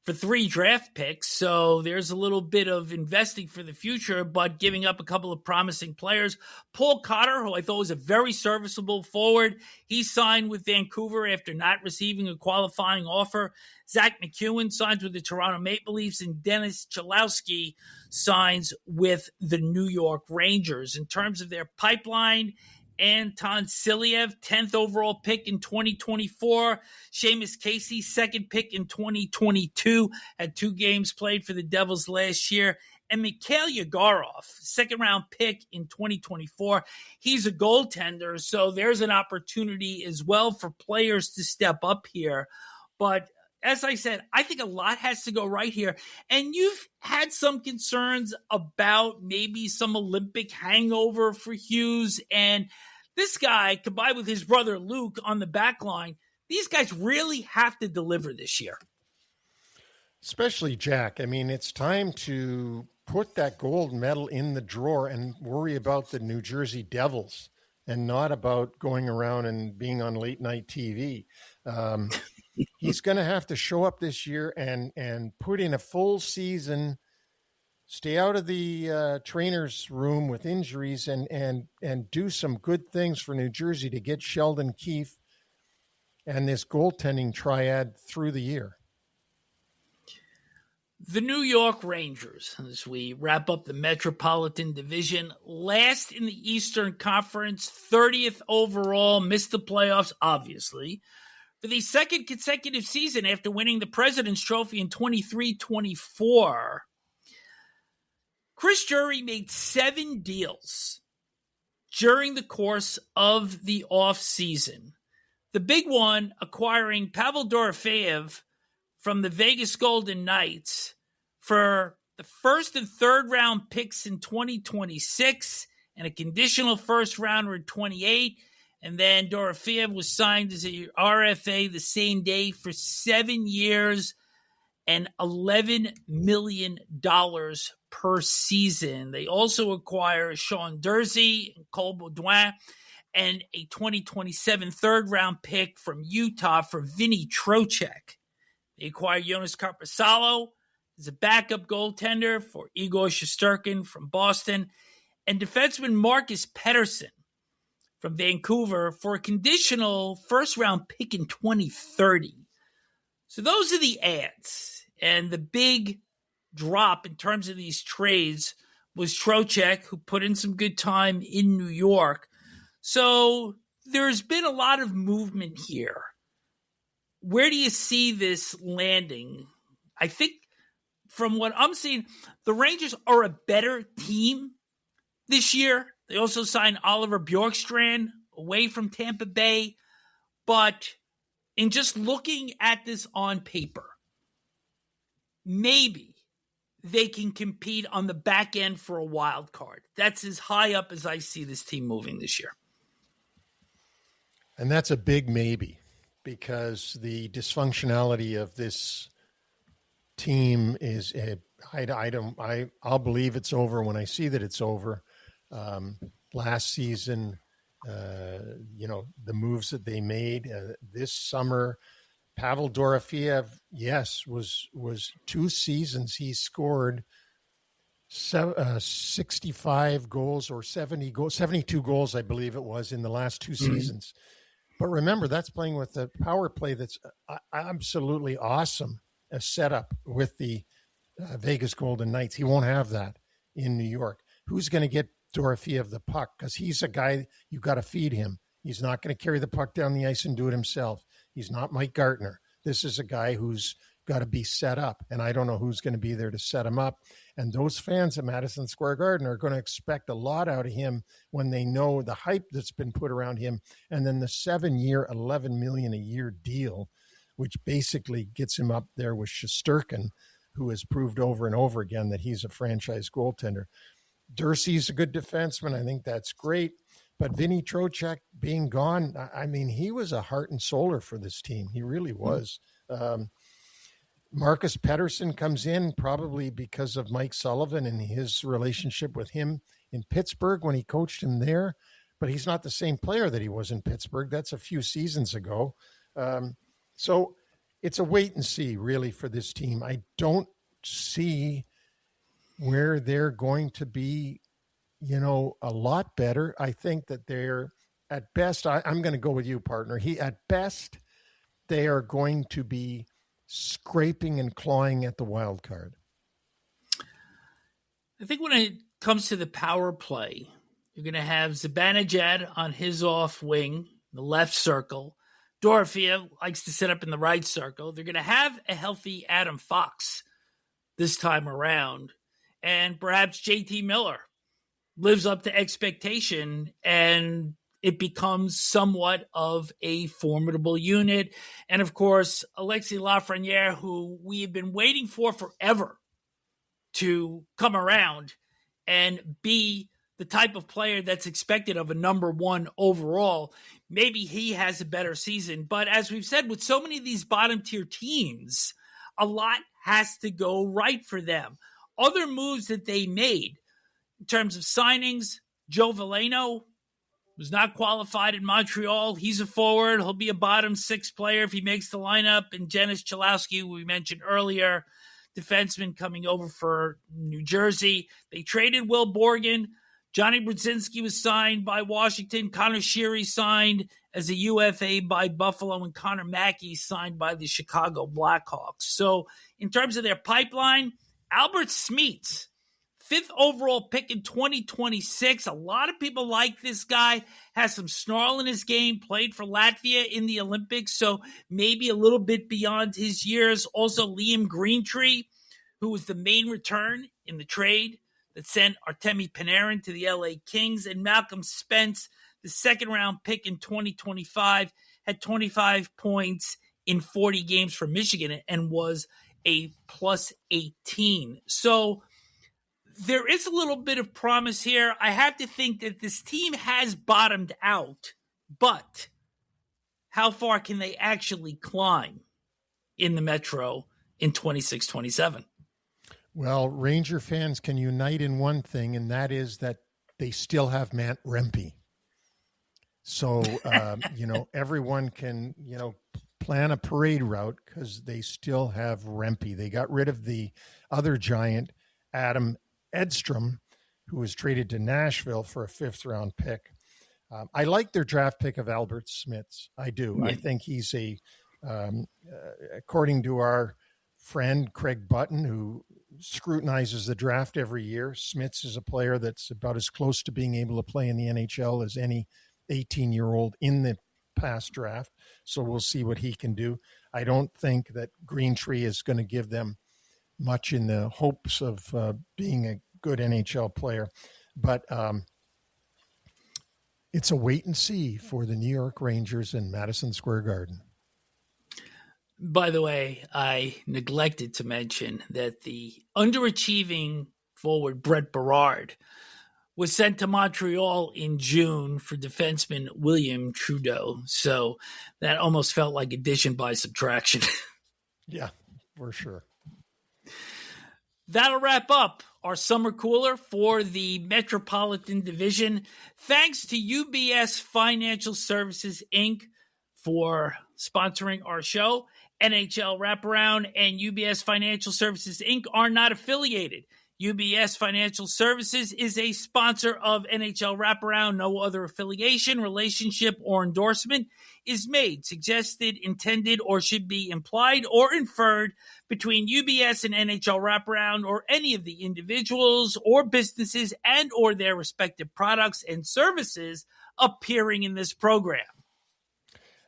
for 3 draft picks. So there's a little bit of investing for the future, but giving up a couple of promising players. Paul Cotter, who I thought was a very serviceable forward, he signed with Vancouver after not receiving a qualifying offer. Zach McEwen signs with the Toronto Maple Leafs, and Dennis Chalowski signs with the New York Rangers. In terms of their pipeline, Anton Siliev, 10th overall pick in 2024. Seamus Casey, 2nd pick in 2022. Had 2 games played for the Devils last year. And Mikhail Yegorov, second-round pick in 2024, he's a goaltender, so there's an opportunity as well for players to step up here. But as I said, I think a lot has to go right here. And you've had some concerns about maybe some Olympic hangover for Hughes. And this guy, combined with his brother Luke on the back line, these guys really have to deliver this year. Especially Jack. I mean, it's time to put that gold medal in the drawer and worry about the New Jersey Devils and not about going around and being on late night TV. He's going to have to show up this year and put in a full season, stay out of the trainer's room with injuries and do some good things for New Jersey to get Sheldon Keefe and this goaltending triad through the year. The New York Rangers, as we wrap up the Metropolitan Division, last in the Eastern Conference, 30th overall, missed the playoffs, obviously, for the second consecutive season after winning the President's Trophy in 23-24. Chris Drury made 7 deals during the course of the offseason. The big one, acquiring Pavel Dorofeyev from the Vegas Golden Knights for the first and third round picks in 2026 and a conditional first rounder in 28. And then Dorofeyev was signed as a RFA the same day for 7 years and $11 million per season. They also acquire Sean Durzi and Cole Baudouin and a 2027 third round pick from Utah for Vinny Trocheck. They acquired Jonas Carpasalo as a backup goaltender for Igor Shesterkin from Boston, and defenseman Marcus Pettersson from Vancouver for a conditional first-round pick in 2030. So those are the adds. And the big drop in terms of these trades was Trocheck, who put in some good time in New York. So there's been a lot of movement here. Where do you see this landing? I think from what I'm seeing, the Rangers are a better team this year. They also signed Oliver Bjorkstrand away from Tampa Bay. But in just looking at this on paper, maybe they can compete on the back end for a wild card. That's as high up as I see this team moving this year. And that's a big maybe, because the dysfunctionality of this team is I'll believe it's over when I see that it's over. Last season, the moves that they made this summer, Pavel Dorofeyev, yes, was 2 seasons he scored 65 goals or 70 goals, 72 goals, I believe it was, in the last 2 seasons. But remember, that's playing with a power play that's absolutely awesome, a setup with the Vegas Golden Knights. He won't have that in New York. Who's going to get Dorofeyev the puck? Because he's a guy, you got to feed him. He's not going to carry the puck down the ice and do it himself. He's not Mike Gartner. This is a guy who's got to be set up, and I don't know who's going to be there to set him up. And those fans at Madison Square Garden are going to expect a lot out of him when they know the hype that's been put around him, and then the 7-year, $11 million a year deal, which basically gets him up there with Shesterkin, who has proved over and over again that he's a franchise goaltender. Dursi's a good defenseman. I think that's great. But Vinny Trocheck being gone, I mean, he was a heart and souler for this team. He really was. Marcus Pettersson comes in probably because of Mike Sullivan and his relationship with him in Pittsburgh when he coached him there. But he's not the same player that he was in Pittsburgh. That's a few seasons ago. So it's a wait and see, really, for this team. I don't see where they're going to be, a lot better. I think that they're, at best, I'm going to go with you, partner. At best, they are going to be scraping and clawing at the wild card. I think when it comes to the power play, you're going to have Zibanejad on his off wing, the left circle. Dorofeyev likes to sit up in the right circle. They're going to have a healthy Adam Fox this time around. and perhaps JT Miller lives up to expectation and it becomes somewhat of a formidable unit. And of course, Alexis Lafreniere, who we have been waiting for forever to come around and be the type of player that's expected of a number one overall. Maybe he has a better season. But as we've said, with so many of these bottom tier teams, a lot has to go right for them. Other moves that they made in terms of signings, Joe Veleno was not qualified in Montreal. He's a forward. He'll be a bottom six player if he makes the lineup. And Jens Chalowski, we mentioned earlier, defenseman coming over for New Jersey. They traded Will Borgen. Johnny Brzezinski was signed by Washington. Connor Sheary signed as a UFA by Buffalo, and Connor Mackey signed by the Chicago Blackhawks. So in terms of their pipeline, Albert Smeets, 5th overall pick in 2026. A lot of people like this guy, has some snarl in his game, played for Latvia in the Olympics, so maybe a little bit beyond his years. Also, Liam Greentree, who was the main return in the trade that sent Artemi Panarin to the LA Kings, and Malcolm Spence, the second-round pick in 2025, had 25 points in 40 games for Michigan and was a plus 18. So there is a little bit of promise here. I have to think that this team has bottomed out, but how far can they actually climb in the Metro in 26-27? Well, Ranger fans can unite in one thing, and that is that they still have Matt Rempe. So, everyone can, plan a parade route because they still have Rempe. They got rid of the other giant, Adam Edstrom, who was traded to Nashville for a 5th-round pick. I like their draft pick of Albert Smits. I do. Yeah. I think he's according to our friend Craig Button, who scrutinizes the draft every year, Smits is a player that's about as close to being able to play in the NHL as any 18-year-old in the past draft. So we'll see what he can do. I don't think that Greentree is going to give them much in the hopes of being a good NHL player. But it's a wait and see for the New York Rangers in Madison Square Garden. By the way, I neglected to mention that the underachieving forward Brett Berard was sent to Montreal in June for defenseman William Trudeau. So that almost felt like addition by subtraction. Yeah, for sure. That'll wrap up our summer cooler for the Metropolitan Division. Thanks to UBS Financial Services, Inc. for sponsoring our show. NHL Wraparound and UBS Financial Services, Inc. are not affiliated. UBS Financial Services is a sponsor of NHL Wraparound. No other affiliation, relationship, or endorsement is made, suggested, intended, or should be implied or inferred between UBS and NHL Wraparound or any of the individuals or businesses and or their respective products and services appearing in this program.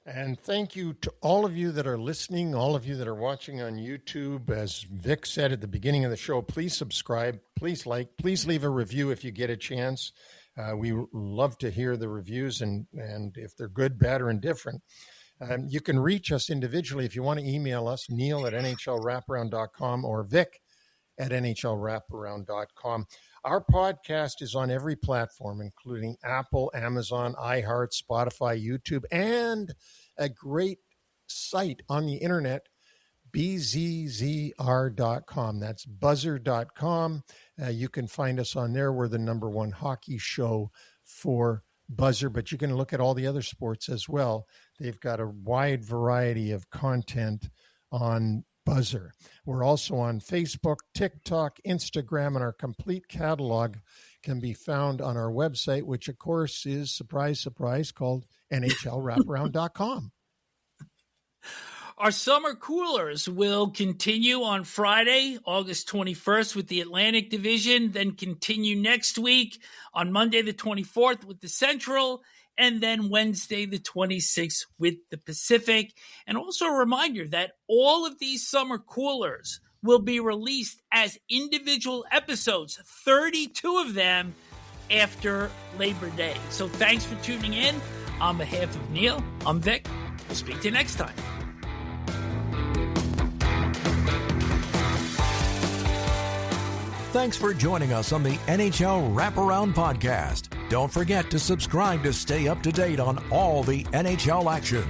And thank you to all of you that are listening, all of you that are watching on YouTube. As Vic said at the beginning of the show, please subscribe, please like, please leave a review if you get a chance. We love to hear the reviews and if they're good, bad, or indifferent. You can reach us individually if you want to email us, neil@nhlwraparound.com or vic@nhlwraparound.com. Our podcast is on every platform, including Apple, Amazon, iHeart, Spotify, YouTube, and a great site on the internet, bzzr.com. That's buzzer.com. You can find us on there. We're the #1 hockey show for Buzzer, but you can look at all the other sports as well. They've got a wide variety of content on Buzzer. We're also on Facebook, TikTok, Instagram, and our complete catalog can be found on our website, which, of course, is, surprise, surprise, called nhlwraparound.com. Our summer coolers will continue on Friday, August 21st with the Atlantic Division, then continue next week on Monday the 24th with the Central, and then Wednesday the 26th with the Pacific. And also a reminder that all of these summer coolers will be released as individual episodes, 32 of them after Labor Day. So thanks for tuning in. On behalf of Neil, I'm Vic. We'll speak to you next time. Thanks for joining us on the NHL Wraparound podcast. Don't forget to subscribe to stay up to date on all the NHL action.